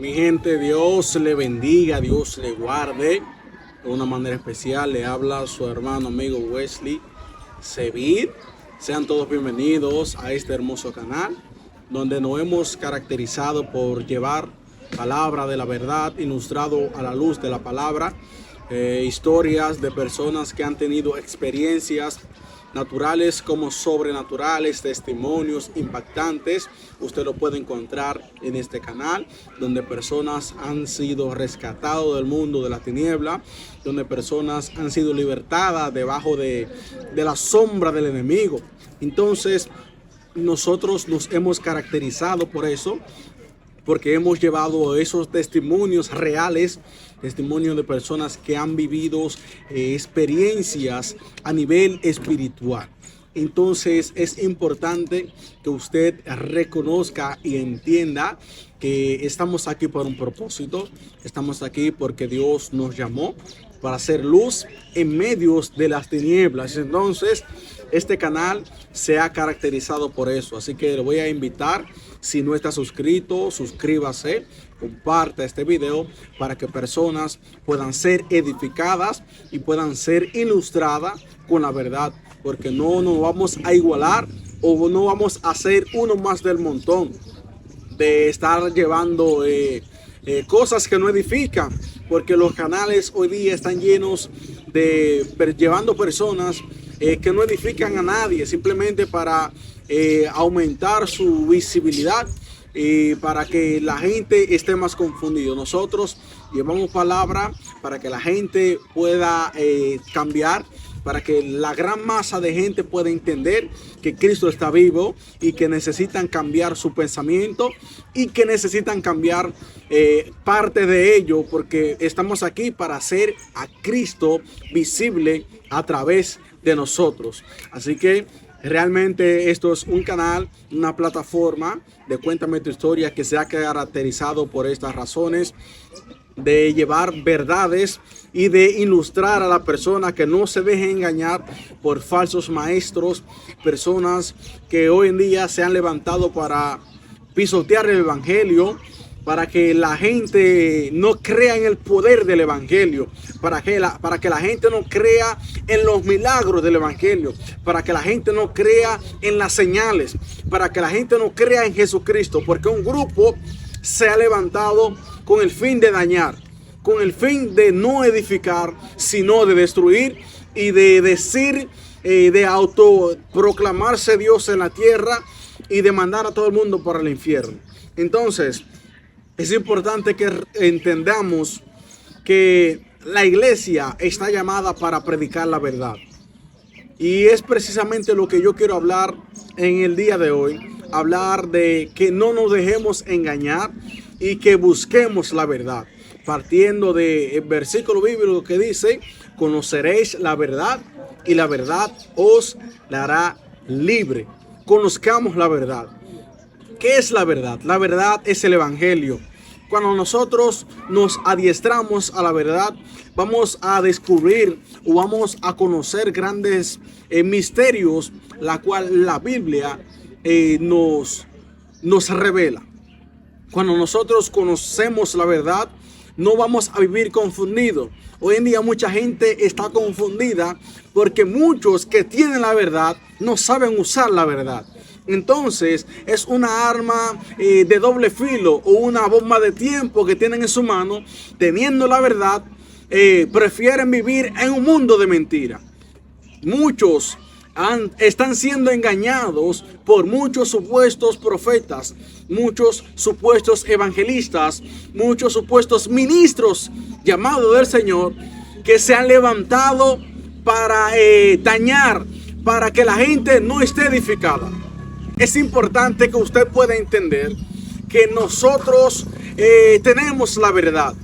Mi gente, Dios le bendiga, Dios le guarde. De una manera especial le habla su hermano amigo Wesley Sevir. Sean todos bienvenidos a este hermoso canal, donde nos hemos caracterizado por llevar palabra de la verdad, ilustrado a la luz de la palabra, historias de personas que han tenido experiencias naturales como sobrenaturales, testimonios impactantes. Usted lo puede encontrar en este canal, donde personas han sido rescatadas del mundo de la tiniebla, donde personas han sido libertadas debajo de la sombra del enemigo. Entonces, nosotros nos hemos caracterizado por eso, porque hemos llevado esos testimonios reales, testimonios de personas que han vivido experiencias a nivel espiritual. Entonces es importante que usted reconozca y entienda que estamos aquí por un propósito, estamos aquí porque Dios nos llamó para hacer luz en medio de las tinieblas. Entonces, este canal se ha caracterizado por eso. Así que le voy a invitar, si no está suscrito, suscríbase, comparta este video para que personas puedan ser edificadas y puedan ser ilustradas con la verdad. Porque no nos vamos a igualar o no vamos a ser uno más del montón de estar llevando cosas que no edifican, porque los canales hoy día están llenos de llevando personas que no edifican a nadie, simplemente para aumentar su visibilidad y para que la gente esté más confundida. Nosotros llevamos palabra para que la gente pueda cambiar, para que la gran masa de gente pueda entender que Cristo está vivo y que necesitan cambiar su pensamiento y que necesitan cambiar parte de ello, porque estamos aquí para hacer a Cristo visible a través de nosotros. Así que realmente esto es un canal, una plataforma de Cuéntame tu Historia que se ha caracterizado por estas razones, de llevar verdades y de ilustrar a la persona, que no se deje engañar por falsos maestros, personas que hoy en día se han levantado para pisotear el evangelio, para que la gente no crea en el poder del evangelio, para que la gente no crea en los milagros del evangelio, para que la gente no crea en las señales, para que la gente no crea en Jesucristo, porque un grupo se ha levantado con el fin de dañar, con el fin de no edificar, sino de destruir y de decir, de autoproclamarse Dios en la tierra y de mandar a todo el mundo para el infierno. Entonces, es importante que entendamos que la iglesia está llamada para predicar la verdad. Y es precisamente lo que yo quiero hablar en el día de hoy. Hablar de que no nos dejemos engañar y que busquemos la verdad. Partiendo del versículo bíblico que dice: conoceréis la verdad y la verdad os la hará libre. Conozcamos la verdad. ¿Qué es la verdad? La verdad es el evangelio. Cuando nosotros nos adiestramos a la verdad, vamos a descubrir o vamos a conocer grandes misterios, la cual la Biblia nos revela. Cuando nosotros conocemos la verdad, no vamos a vivir confundidos. Hoy en día mucha gente está confundida porque muchos que tienen la verdad no saben usar la verdad. Entonces es una arma de doble filo o una bomba de tiempo que tienen en su mano. Teniendo la verdad, prefieren vivir en un mundo de mentira. Muchos están siendo engañados por muchos supuestos profetas, muchos supuestos evangelistas, muchos supuestos ministros llamados del Señor, que se han levantado para dañar, para que la gente no esté edificada. Es importante que usted pueda entender que nosotros tenemos la verdad.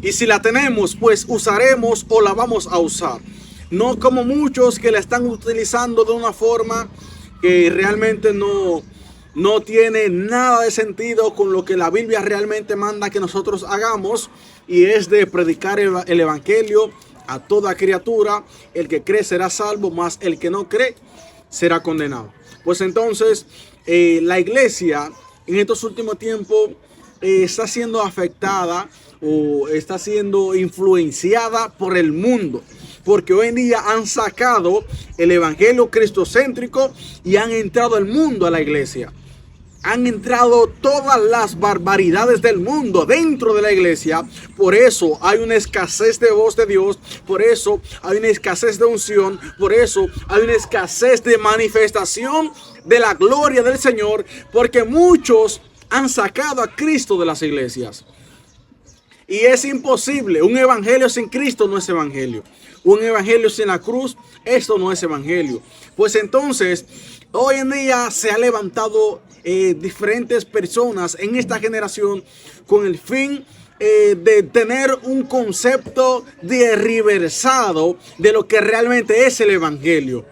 Y si la tenemos, pues usaremos o la vamos a usar. No como muchos que la están utilizando de una forma que realmente no tiene nada de sentido con lo que la Biblia realmente manda que nosotros hagamos. Y es de predicar el evangelio a toda criatura. El que cree será salvo, mas el que no cree será condenado. Pues entonces la iglesia en estos últimos tiempos está siendo afectada o está siendo influenciada por el mundo. Porque hoy en día han sacado el evangelio cristocéntrico y han entrado el mundo a la iglesia. Han entrado todas las barbaridades del mundo dentro de la iglesia. Por eso hay una escasez de voz de Dios. Por eso hay una escasez de unción. Por eso hay una escasez de manifestación de la gloria del Señor. Porque muchos han sacado a Cristo de las iglesias. Y es imposible. Un evangelio sin Cristo no es evangelio. Un evangelio sin la cruz, esto no es evangelio. Pues entonces, hoy en día se ha levantado diferentes personas en esta generación con el fin de tener un concepto derriversado de lo que realmente es el evangelio.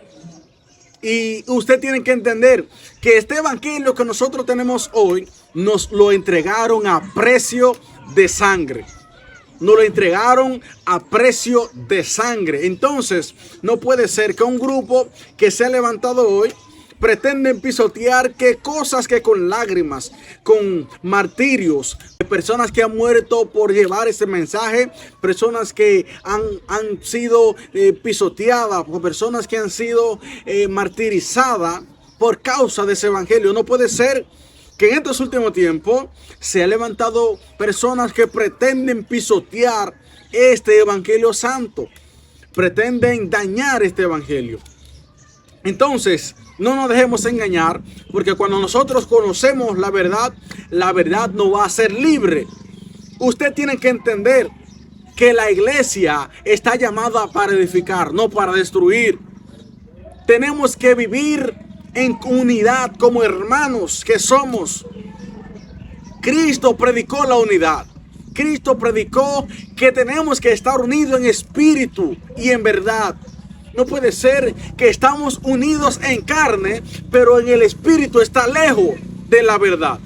Y usted tiene que entender que este evangelio que nosotros tenemos hoy nos lo entregaron a precio de sangre. Nos lo entregaron a precio de sangre. Entonces, no puede ser que un grupo que se ha levantado hoy pretenden pisotear que cosas que con lágrimas, con martirios, personas que han muerto por llevar ese mensaje, personas que han sido pisoteadas, personas que han sido martirizadas por causa de ese evangelio. No puede ser que en estos últimos tiempos se han levantado personas que pretenden pisotear este evangelio santo, pretenden dañar este evangelio. Entonces, no nos dejemos engañar, porque cuando nosotros conocemos la verdad nos va a hacer libre. Usted tiene que entender que la iglesia está llamada para edificar, no para destruir. Tenemos que vivir en unidad como hermanos que somos. Cristo predicó la unidad. Cristo predicó que tenemos que estar unidos en espíritu y en verdad. No puede ser que estamos unidos en carne, pero en el espíritu está lejos de la verdad.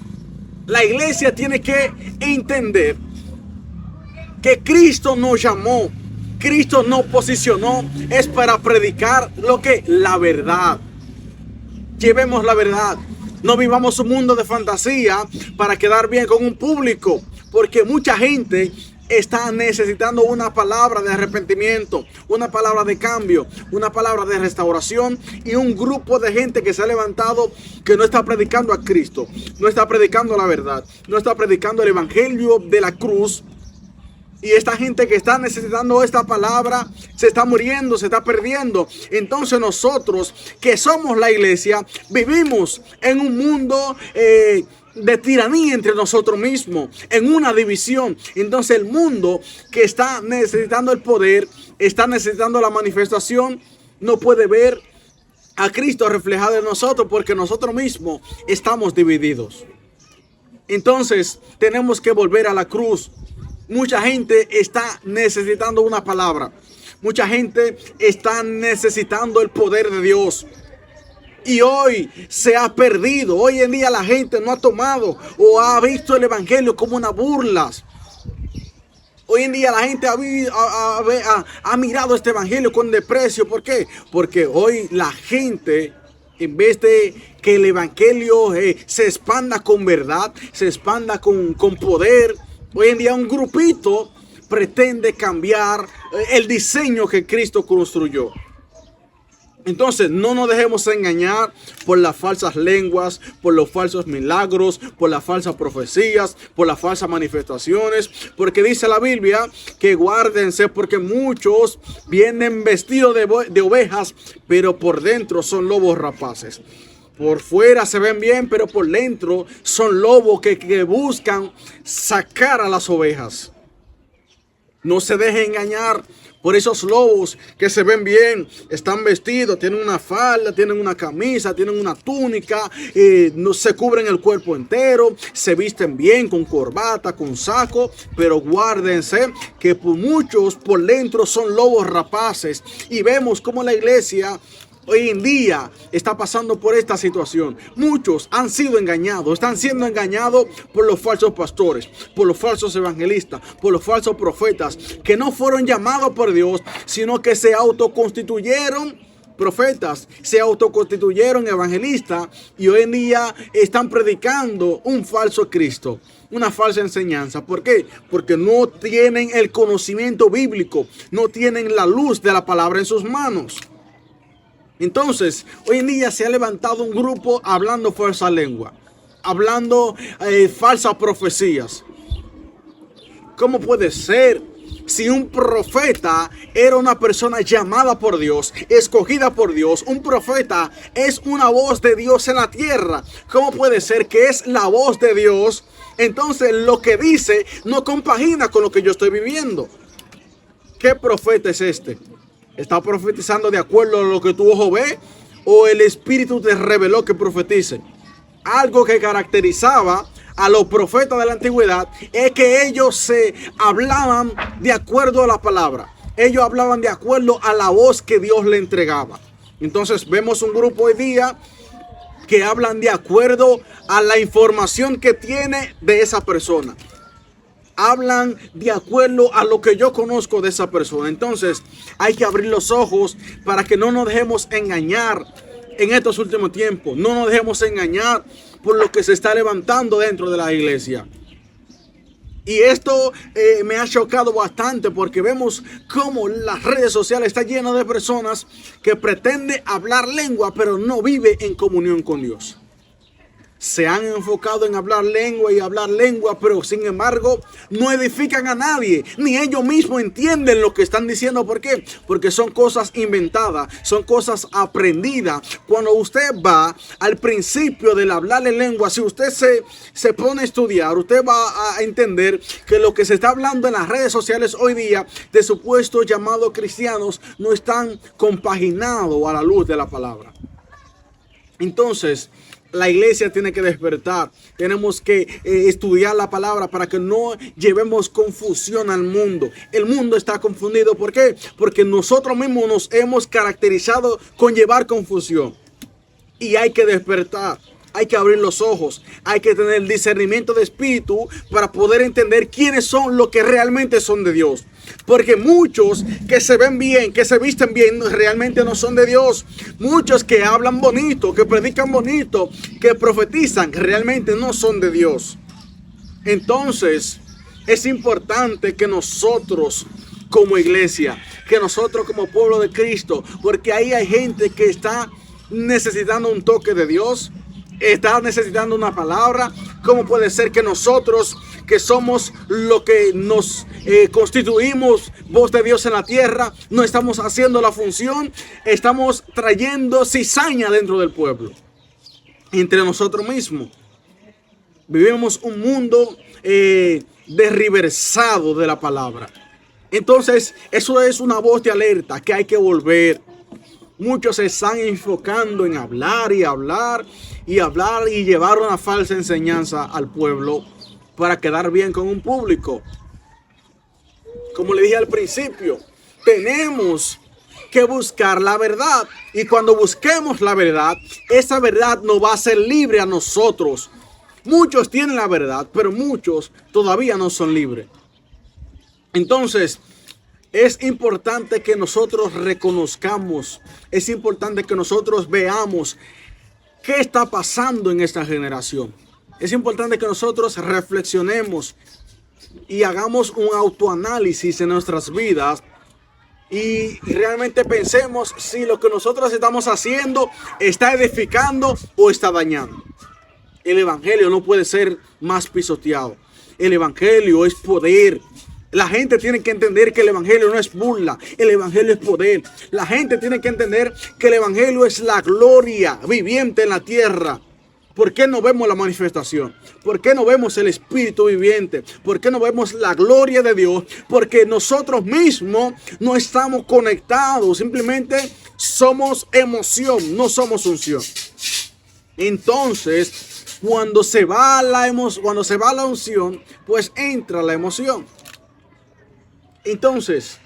La iglesia tiene que entender que Cristo nos llamó, Cristo nos posicionó, es para predicar la verdad. Llevemos la verdad. No vivamos un mundo de fantasía para quedar bien con un público, porque mucha gente está necesitando una palabra de arrepentimiento, una palabra de cambio, una palabra de restauración, y un grupo de gente que se ha levantado que no está predicando a Cristo, no está predicando la verdad, no está predicando el evangelio de la cruz. Y esta gente que está necesitando esta palabra se está muriendo, se está perdiendo. Entonces nosotros que somos la iglesia vivimos en un mundo de tiranía entre nosotros mismos, en una división. Entonces el mundo que está necesitando el poder, está necesitando la manifestación, no puede ver a Cristo reflejado en nosotros porque nosotros mismos estamos divididos. Entonces tenemos que volver a la cruz. Mucha gente está necesitando una palabra. Mucha gente está necesitando el poder de Dios. Y hoy se ha perdido. Hoy en día la gente no ha tomado o ha visto el evangelio como una burla. Hoy en día la gente ha mirado este evangelio con desprecio. ¿Por qué? Porque hoy la gente, en vez de que el evangelio se expanda con verdad, se expanda con poder, hoy en día un grupito pretende cambiar el diseño que Cristo construyó. Entonces no nos dejemos engañar por las falsas lenguas, por los falsos milagros, por las falsas profecías, por las falsas manifestaciones. Porque dice la Biblia que guárdense porque muchos vienen vestidos de ovejas, pero por dentro son lobos rapaces. Por fuera se ven bien, pero por dentro son lobos que buscan sacar a las ovejas. No se deje engañar por esos lobos que se ven bien, están vestidos, tienen una falda, tienen una camisa, tienen una túnica, no se cubren el cuerpo entero, se visten bien con corbata, con saco, pero guárdense que por muchos por dentro son lobos rapaces. Y vemos cómo la iglesia hoy en día está pasando por esta situación. Muchos han sido engañados, están siendo engañados por los falsos pastores, por los falsos evangelistas, por los falsos profetas, que no fueron llamados por Dios, sino que se autoconstituyeron profetas se autoconstituyeron evangelistas y hoy en día están predicando un falso Cristo, una falsa enseñanza. ¿Por qué? Porque no tienen el conocimiento bíblico, no tienen la luz de la palabra en sus manos. Entonces, hoy en día se ha levantado un grupo hablando falsa lengua, hablando falsas profecías. ¿Cómo puede ser? Si un profeta era una persona llamada por Dios, escogida por Dios, un profeta es una voz de Dios en la tierra. ¿Cómo puede ser que es la voz de Dios? Entonces lo que dice no compagina con lo que yo estoy viviendo. ¿Qué profeta es este? ¿Está profetizando de acuerdo a lo que tu ojo ve? ¿O el Espíritu te reveló que profetice? Algo que caracterizaba a los profetas de la antigüedad es que ellos se hablaban de acuerdo a la palabra. Ellos hablaban de acuerdo a la voz que Dios le entregaba. Entonces vemos un grupo hoy día que hablan de acuerdo a la información que tiene de esa persona. Hablan de acuerdo a lo que yo conozco de esa persona. Entonces hay que abrir los ojos para que no nos dejemos engañar en estos últimos tiempos. No nos dejemos engañar por lo que se está levantando dentro de la iglesia. Y esto me ha chocado bastante porque vemos cómo las redes sociales están llenas de personas que pretenden hablar lengua pero no vive en comunión con Dios. Se han enfocado en hablar lengua, pero sin embargo no edifican a nadie, ni ellos mismos entienden lo que están diciendo. ¿Por qué? Porque son cosas inventadas, son cosas aprendidas. Cuando usted va al principio del hablar en lengua, si usted se pone a estudiar, usted va a entender que lo que se está hablando en las redes sociales hoy día de supuestos llamados cristianos no están compaginados a la luz de la palabra. Entonces, la iglesia tiene que despertar. Tenemos que estudiar la palabra para que no llevemos confusión al mundo. El mundo está confundido. ¿Por qué? Porque nosotros mismos nos hemos caracterizado con llevar confusión. Y hay que despertar. Hay que abrir los ojos. Hay que tener el discernimiento de espíritu para poder entender quiénes son los que realmente son de Dios. Porque muchos que se ven bien, que se visten bien, realmente no son de Dios. Muchos que hablan bonito, que predican bonito, que profetizan, realmente no son de Dios. Entonces, es importante que nosotros como iglesia, que nosotros como pueblo de Cristo, porque ahí hay gente que está necesitando un toque de Dios, está necesitando una palabra. ¿Cómo puede ser que nosotros, que somos lo que nos constituimos voz de Dios en la tierra, no estamos haciendo la función? Estamos trayendo cizaña dentro del pueblo, entre nosotros mismos. Vivimos un mundo derriversado de la palabra. Entonces eso es una voz de alerta que hay que volver. Muchos se están enfocando en hablar y hablar y hablar y llevar una falsa enseñanza al pueblo para quedar bien con un público. Como le dije al principio, tenemos que buscar la verdad. Y cuando busquemos la verdad, esa verdad nos va a hacer libre a nosotros. Muchos tienen la verdad, pero muchos todavía no son libres. Entonces, es importante que nosotros reconozcamos, es importante que nosotros veamos qué está pasando en esta generación. Es importante que nosotros reflexionemos y hagamos un autoanálisis en nuestras vidas y realmente pensemos si lo que nosotros estamos haciendo está edificando o está dañando. El evangelio no puede ser más pisoteado. El evangelio es poder. La gente tiene que entender que el evangelio no es burla, el evangelio es poder. La gente tiene que entender que el evangelio es la gloria viviente en la tierra. ¿Por qué no vemos la manifestación? ¿Por qué no vemos el Espíritu viviente? ¿Por qué no vemos la gloria de Dios? Porque nosotros mismos no estamos conectados, simplemente somos emoción, no somos unción. Entonces, cuando se va la unción, pues entra la emoción. Entonces,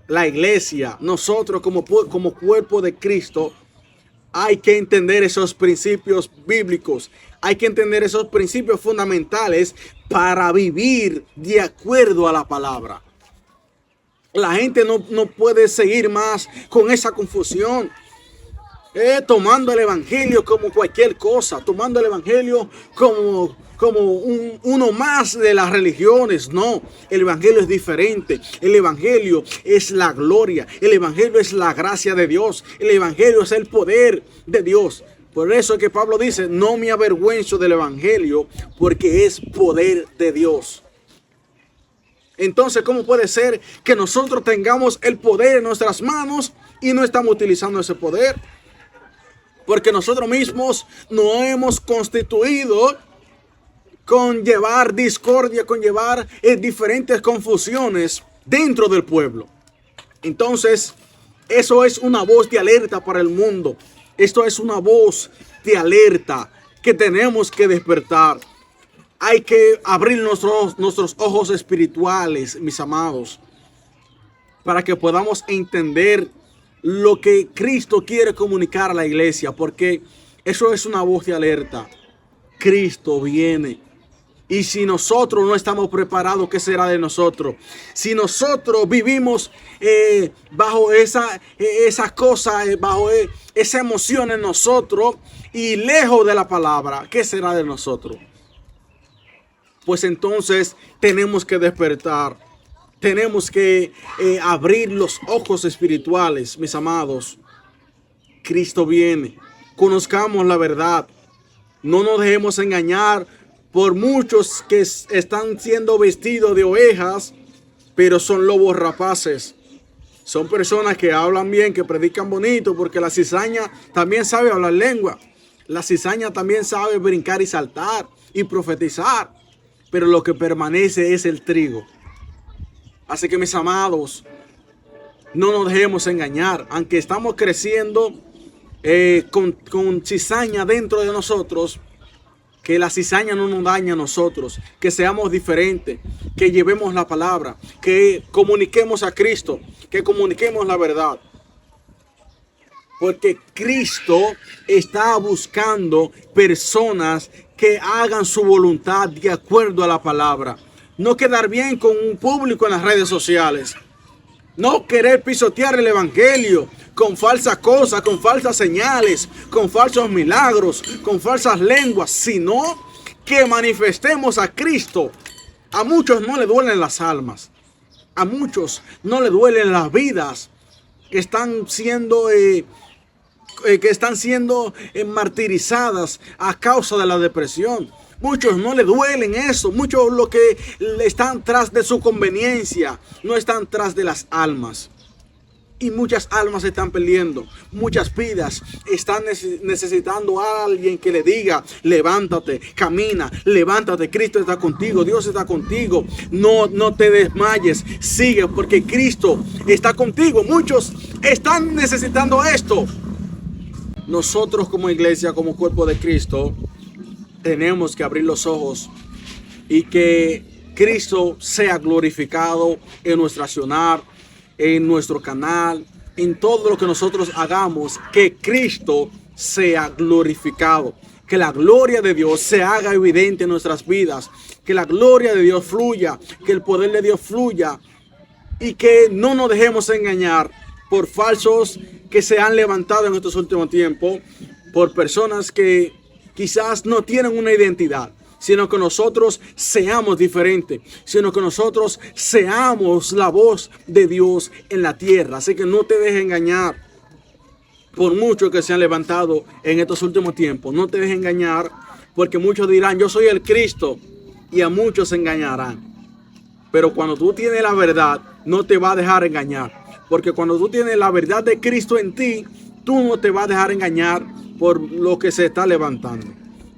la iglesia, nosotros como cuerpo de Cristo, hay que entender esos principios bíblicos. Hay que entender esos principios fundamentales para vivir de acuerdo a la palabra. La gente no puede seguir más con esa confusión. tomando el evangelio como cualquier cosa, tomando el evangelio como uno más de las religiones. No, el evangelio es diferente. El evangelio es la gloria, el evangelio es la gracia de Dios, el evangelio es el poder de Dios. Por eso es que Pablo dice: no me avergüenzo del evangelio, porque es poder de Dios. Entonces, ¿cómo puede ser que nosotros tengamos el poder en nuestras manos y no estamos utilizando ese poder? Porque nosotros mismos no hemos constituido con llevar discordia, con llevar diferentes confusiones dentro del pueblo. Entonces, eso es una voz de alerta para el mundo. Esto es una voz de alerta que tenemos que despertar. Hay que abrir nuestros ojos espirituales, mis amados, para que podamos entender lo que Cristo quiere comunicar a la iglesia, porque eso es una voz de alerta. Cristo viene. Y si nosotros no estamos preparados, ¿qué será de nosotros? Si nosotros vivimos bajo esa cosa, bajo esa emoción en nosotros y lejos de la palabra, ¿qué será de nosotros? Pues entonces tenemos que despertar. Tenemos que abrir los ojos espirituales, mis amados. Cristo viene. Conozcamos la verdad. No nos dejemos engañar por muchos que están siendo vestidos de ovejas, pero son lobos rapaces. Son personas que hablan bien, que predican bonito, porque la cizaña también sabe hablar lengua. La cizaña también sabe brincar y saltar y profetizar. Pero lo que permanece es el trigo. Así que, mis amados, no nos dejemos engañar. Aunque estamos creciendo con cizaña dentro de nosotros, que la cizaña no nos dañe a nosotros. Que seamos diferentes, que llevemos la palabra, que comuniquemos a Cristo, que comuniquemos la verdad. Porque Cristo está buscando personas que hagan su voluntad de acuerdo a la palabra. No quedar bien con un público en las redes sociales. No querer pisotear el evangelio con falsas cosas, con falsas señales, con falsos milagros, con falsas lenguas, sino que manifestemos a Cristo. A muchos no le duelen las almas. A muchos no le duelen las vidas que están siendo martirizadas a causa de la depresión. Muchos no le duelen eso. Muchos lo que están tras de su conveniencia, no están tras de las almas. Y muchas almas se están perdiendo. Muchas vidas están necesitando a alguien que le diga: levántate, camina, levántate, Cristo está contigo, Dios está contigo. No te desmayes, sigue, porque Cristo está contigo. Muchos están necesitando esto. Nosotros como iglesia, como cuerpo de Cristo, tenemos que abrir los ojos y que Cristo sea glorificado en nuestro accionar, en nuestro canal, en todo lo que nosotros hagamos. Que Cristo sea glorificado, que la gloria de Dios se haga evidente en nuestras vidas, que la gloria de Dios fluya, que el poder de Dios fluya, y que no nos dejemos engañar por falsos que se han levantado en estos últimos tiempos, por personas que quizás no tienen una identidad, sino que nosotros seamos diferentes, sino que nosotros seamos la voz de Dios en la tierra. Así que no te dejes engañar por muchos que se han levantado en estos últimos tiempos. No te dejes engañar, porque muchos dirán: yo soy el Cristo, y a muchos se engañarán. Pero cuando tú tienes la verdad, no te va a dejar engañar. Porque cuando tú tienes la verdad de Cristo en ti, tú no te vas a dejar engañar por lo que se está levantando.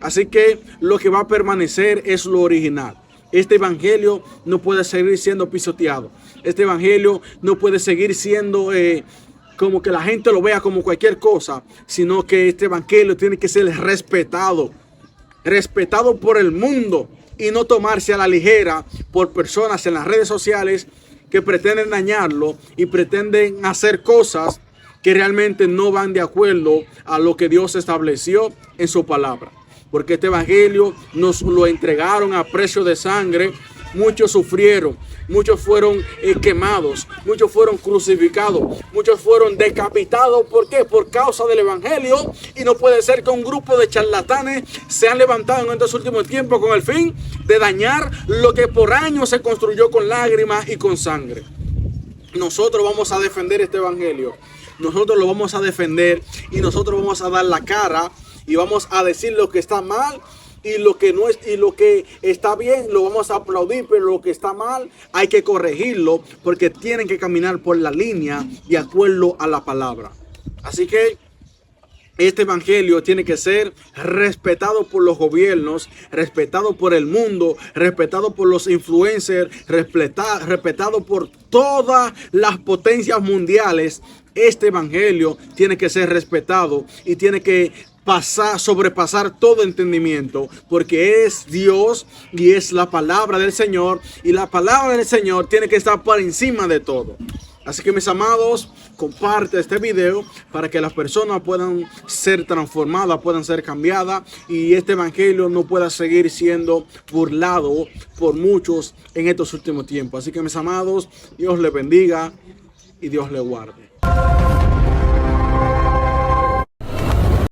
Así que lo que va a permanecer es lo original. Este evangelio no puede seguir siendo pisoteado. Este evangelio no puede seguir siendo como que la gente lo vea como cualquier cosa, sino que este evangelio tiene que ser respetado por el mundo, y no tomarse a la ligera por personas en las redes sociales que pretenden dañarlo y pretenden hacer cosas que realmente no van de acuerdo a lo que Dios estableció en su palabra. Porque este evangelio nos lo entregaron a precio de sangre. Muchos sufrieron, muchos fueron quemados, muchos fueron crucificados, muchos fueron decapitados. ¿Por qué? Por causa del evangelio. Y no puede ser que un grupo de charlatanes se han levantado en estos últimos tiempos con el fin de dañar lo que por años se construyó con lágrimas y con sangre. Nosotros vamos a defender este evangelio. Nosotros lo vamos a defender y nosotros vamos a dar la cara y vamos a decir lo que está mal y lo que no es, y lo que está bien lo vamos a aplaudir, pero lo que está mal hay que corregirlo, porque tienen que caminar por la línea de acuerdo a la palabra. Así que este evangelio tiene que ser respetado por los gobiernos, respetado por el mundo, respetado por los influencers, respetado por todas las potencias mundiales. Este evangelio tiene que ser respetado y tiene que sobrepasar todo entendimiento, porque es Dios y es la palabra del Señor, y la palabra del Señor tiene que estar por encima de todo. Así que, mis amados, comparte este video para que las personas puedan ser transformadas, puedan ser cambiadas, y este evangelio no pueda seguir siendo burlado por muchos en estos últimos tiempos. Así que, mis amados, Dios les bendiga y Dios les guarde.